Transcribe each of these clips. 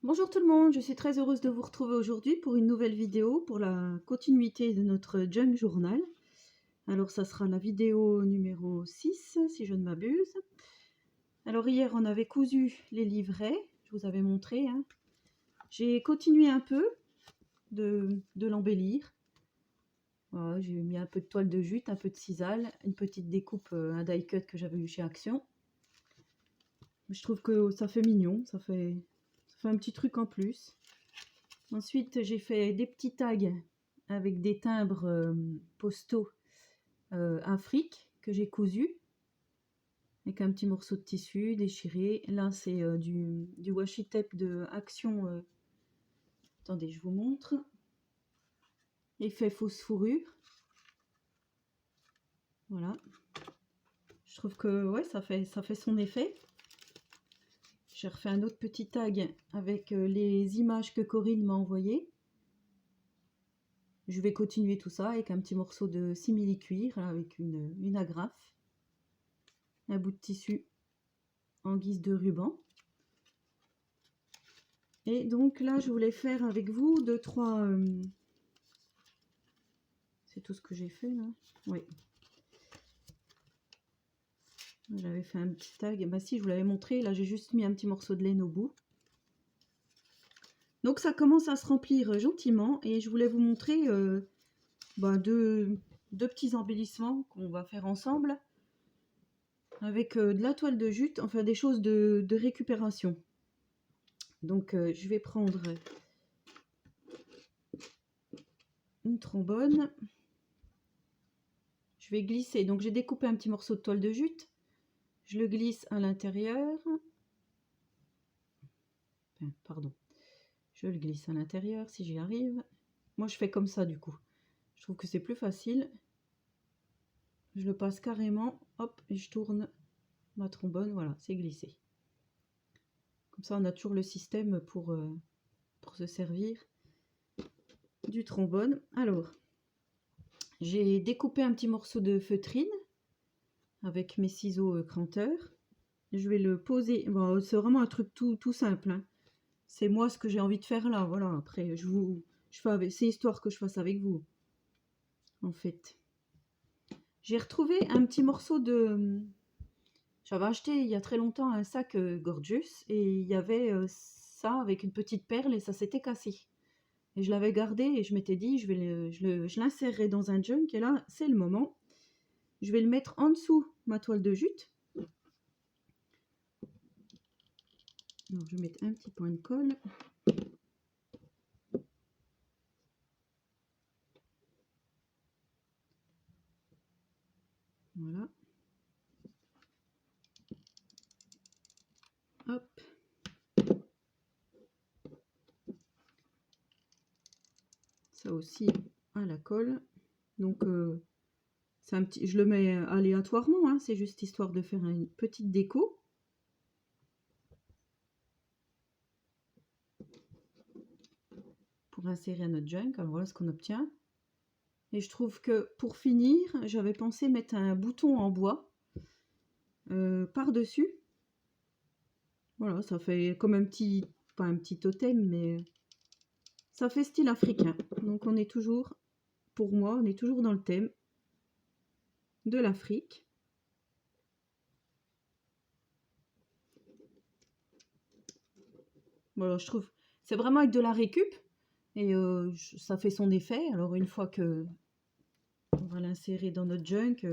Bonjour tout le monde, je suis très heureuse de vous retrouver aujourd'hui pour une nouvelle vidéo pour la continuité de notre Junk Journal. Alors ça sera la vidéo numéro 6 si je ne m'abuse. Alors hier on avait cousu les livrets, je vous avais montré. J'ai continué un peu de l'embellir. Voilà, j'ai mis un peu de toile de jute, un peu de sisal, une petite découpe, un die cut que j'avais eu chez Action. Je trouve que ça fait mignon, ça fait un petit truc en plus. Ensuite, j'ai fait des petits tags avec des timbres postaux Afrique que j'ai cousus avec un petit morceau de tissu déchiré. Là, c'est du washi tape de Action. Attendez, je vous montre. Effet fausse fourrure. Voilà. Je trouve que ouais, ça fait son effet. J'ai refait un autre petit tag avec les images que Corinne m'a envoyées. Je vais continuer tout ça avec un petit morceau de simili-cuir avec une agrafe, un bout de tissu en guise de ruban. Et donc là, je voulais faire avec vous 2-3... c'est tout ce que j'ai fait là. Oui. J'avais fait un petit tag. Bah si, je vous l'avais montré. Là, j'ai juste mis un petit morceau de laine au bout. Donc ça commence à se remplir gentiment. Et je voulais vous montrer deux petits embellissements qu'on va faire ensemble. Avec de la toile de jute. Enfin, des choses de récupération. Donc je vais prendre une trombone. Je vais glisser. Donc j'ai découpé un petit morceau de toile de jute. Je le glisse à l'intérieur. Pardon. Je le glisse à l'intérieur si j'y arrive. Moi je fais comme ça du coup. Je trouve que c'est plus facile. Je le passe carrément. Hop, et je tourne ma trombone. Voilà, c'est glissé. Comme ça on a toujours le système pour se servir du trombone. Alors, j'ai découpé un petit morceau de feutrine avec mes ciseaux cranteurs. Je vais le poser. Bon, c'est vraiment un truc tout simple. Hein. C'est moi ce que j'ai envie de faire là. Voilà. Après, c'est histoire que je fasse avec vous. En fait, j'ai retrouvé un petit morceau de. J'avais acheté il y a très longtemps un sac Gorgeous et il y avait ça avec une petite perle et ça s'était cassé. Et je l'avais gardé et je m'étais dit je l'insérerai dans un junk et là c'est le moment. Je vais le mettre en dessous ma toile de jute. Alors, je vais mettre un petit point de colle. Voilà. Hop. Ça aussi à la colle. Donc c'est un petit, je le mets aléatoirement, hein, c'est juste histoire de faire une petite déco. Pour insérer notre junk. Alors voilà ce qu'on obtient. Et je trouve que pour finir, j'avais pensé mettre un bouton en bois par-dessus. Voilà, ça fait comme un petit, pas un petit totem, mais ça fait style africain. Donc on est toujours, pour moi, on est toujours dans le thème de l'Afrique. Voilà, je trouve, c'est vraiment avec de la récup. Et ça fait son effet. Alors une fois que on va l'insérer dans notre junk,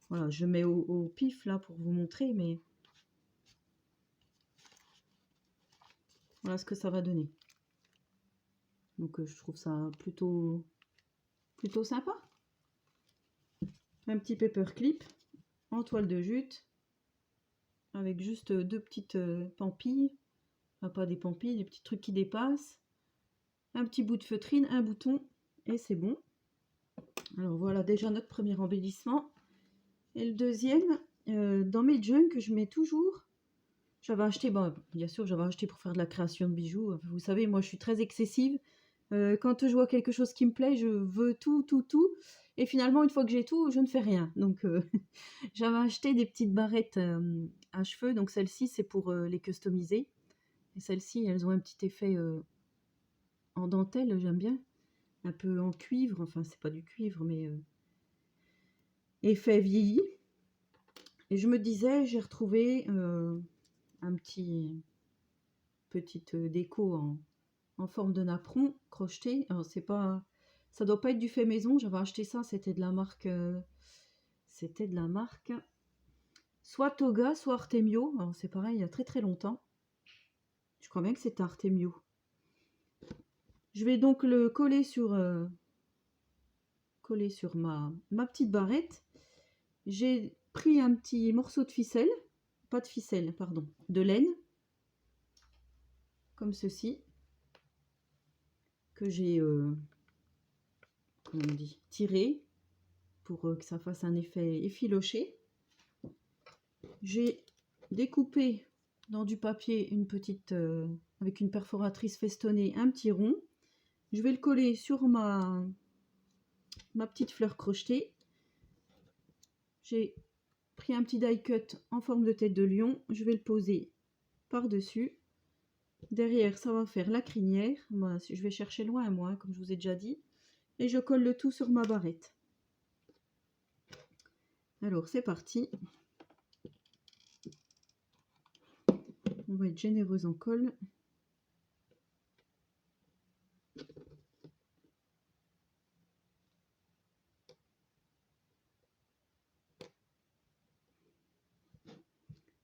voilà, je mets au pif là pour vous montrer, mais voilà ce que ça va donner. Donc je trouve ça plutôt sympa. Un petit paperclip en toile de jute avec juste deux petites pampilles, enfin pas des pampilles, des petits trucs qui dépassent, un petit bout de feutrine, un bouton et c'est bon. Alors voilà déjà notre premier embellissement. Et le deuxième, dans mes junks, je mets toujours. J'avais acheté, bon, bien sûr, j'avais acheté pour faire de la création de bijoux. Vous savez, moi, je suis très excessive. Quand je vois quelque chose qui me plaît, je veux tout. Et finalement, une fois que j'ai tout, je ne fais rien. Donc, j'avais acheté des petites barrettes à cheveux. Donc, celle-ci, c'est pour les customiser. Et celles-ci, elles ont un petit effet en dentelle, j'aime bien. Un peu en cuivre, enfin c'est pas du cuivre, mais effet vieilli. Et je me disais, j'ai retrouvé un petite déco en forme de napperon crocheté. Alors c'est pas, ça doit pas être du fait maison. J'avais acheté ça, c'était de la marque soit Toga, soit Artemio. Alors c'est pareil, il y a très très longtemps. Je crois bien que c'est Artemio. Je vais donc le coller sur ma petite barrette. J'ai pris un petit morceau de ficelle, pas de ficelle, pardon, de laine, comme ceci, que j'ai comment on dit, tiré pour que ça fasse un effet effiloché. J'ai découpé dans du papier une petite, avec une perforatrice festonnée, un petit rond. Je vais le coller sur ma petite fleur crochetée. J'ai pris un petit die cut en forme de tête de lion. Je vais le poser par-dessus. Derrière, ça va faire la crinière. Moi, je vais chercher loin, moi, hein, comme je vous ai déjà dit. Et je colle le tout sur ma barrette. Alors, c'est parti. On va être généreuse en colle.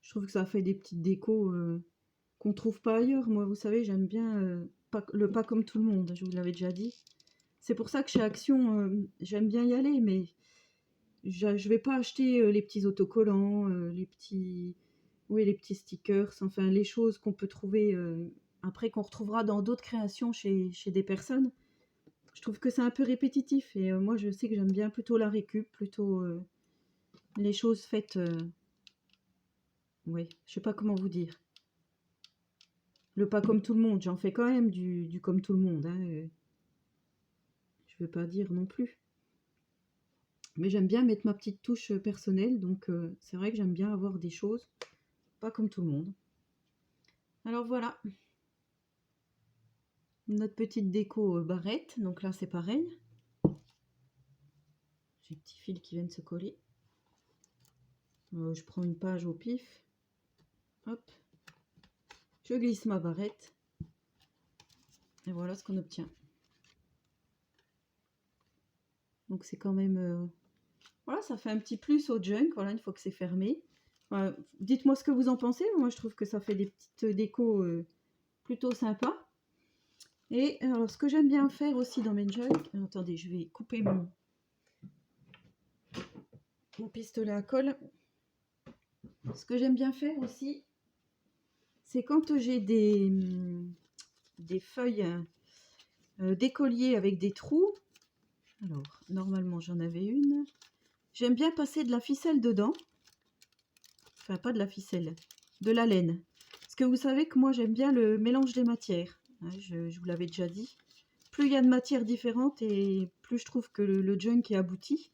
Je trouve que ça fait des petites décos qu'on trouve pas ailleurs. Moi, vous savez, j'aime bien le pas comme tout le monde. Je vous l'avais déjà dit. C'est pour ça que chez Action, j'aime bien y aller, mais je vais pas acheter les petits autocollants, les petits stickers, enfin les choses qu'on peut trouver après, qu'on retrouvera dans d'autres créations chez des personnes. Je trouve que c'est un peu répétitif et moi je sais que j'aime bien plutôt la récup, plutôt les choses faites. Ouais, je sais pas comment vous dire. Le pas comme tout le monde, j'en fais quand même du comme tout le monde. Hein, je veux pas dire non plus. Mais j'aime bien mettre ma petite touche personnelle, donc c'est vrai que j'aime bien avoir des choses pas comme tout le monde. Alors voilà, notre petite déco barrette. Donc là c'est pareil. J'ai des petits fils qui viennent se coller. Je prends une page au pif. Hop. Je glisse ma barrette. Et voilà ce qu'on obtient. Donc c'est quand même... voilà, ça fait un petit plus au junk. Voilà, une fois que c'est fermé. Voilà, dites-moi ce que vous en pensez. Moi je trouve que ça fait des petites décos plutôt sympas. Et alors ce que j'aime bien faire aussi dans mes junks... attendez, je vais couper mon pistolet à colle. Ce que j'aime bien faire aussi, c'est quand j'ai des feuilles d'écolier avec des trous. Alors, normalement, j'en avais une. J'aime bien passer de la ficelle dedans. Enfin, pas de la ficelle, de la laine. Parce que vous savez que moi, j'aime bien le mélange des matières. Hein, je vous l'avais déjà dit. Plus il y a de matières différentes et plus je trouve que le junk est abouti.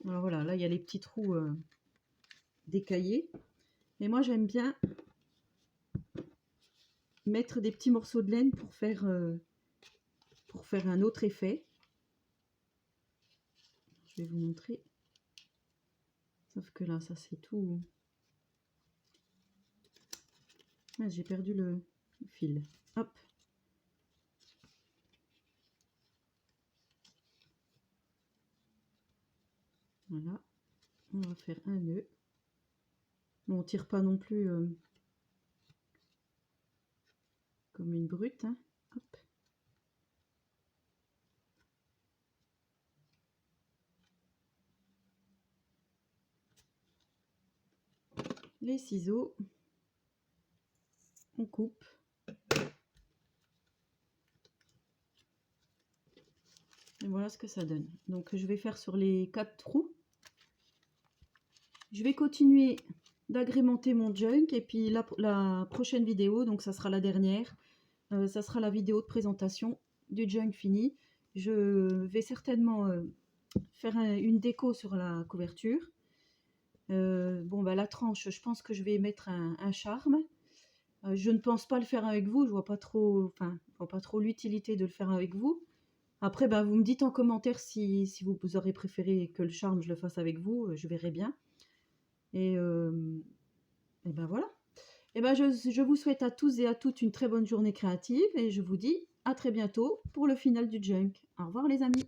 Alors voilà, là, il y a les petits trous décaillés. Mais moi, j'aime bien mettre des petits morceaux de laine pour faire un autre effet. Je vais vous montrer. Sauf que là, ça c'est tout. Ah, j'ai perdu le fil. Hop. Voilà. On va faire un nœud. Bon, on tire pas non plus comme une brute. Hein. Hop. Les ciseaux. On coupe. Et voilà ce que ça donne. Donc je vais faire sur les 4 trous. Je vais continuer d'agrémenter mon junk et puis la prochaine vidéo, donc ça sera la dernière, ça sera la vidéo de présentation du junk fini. Je vais certainement faire une déco sur la couverture. Bon, bah, la tranche, je pense que je vais mettre un charme. Je ne pense pas le faire avec vous, je vois pas trop, enfin, je vois pas trop l'utilité de le faire avec vous. Après, bah, vous me dites en commentaire si vous aurez préféré que le charme, je le fasse avec vous, je verrai bien. Et, et ben voilà. Et ben je vous souhaite à tous et à toutes une très bonne journée créative et je vous dis à très bientôt pour le final du junk. Au revoir les amis.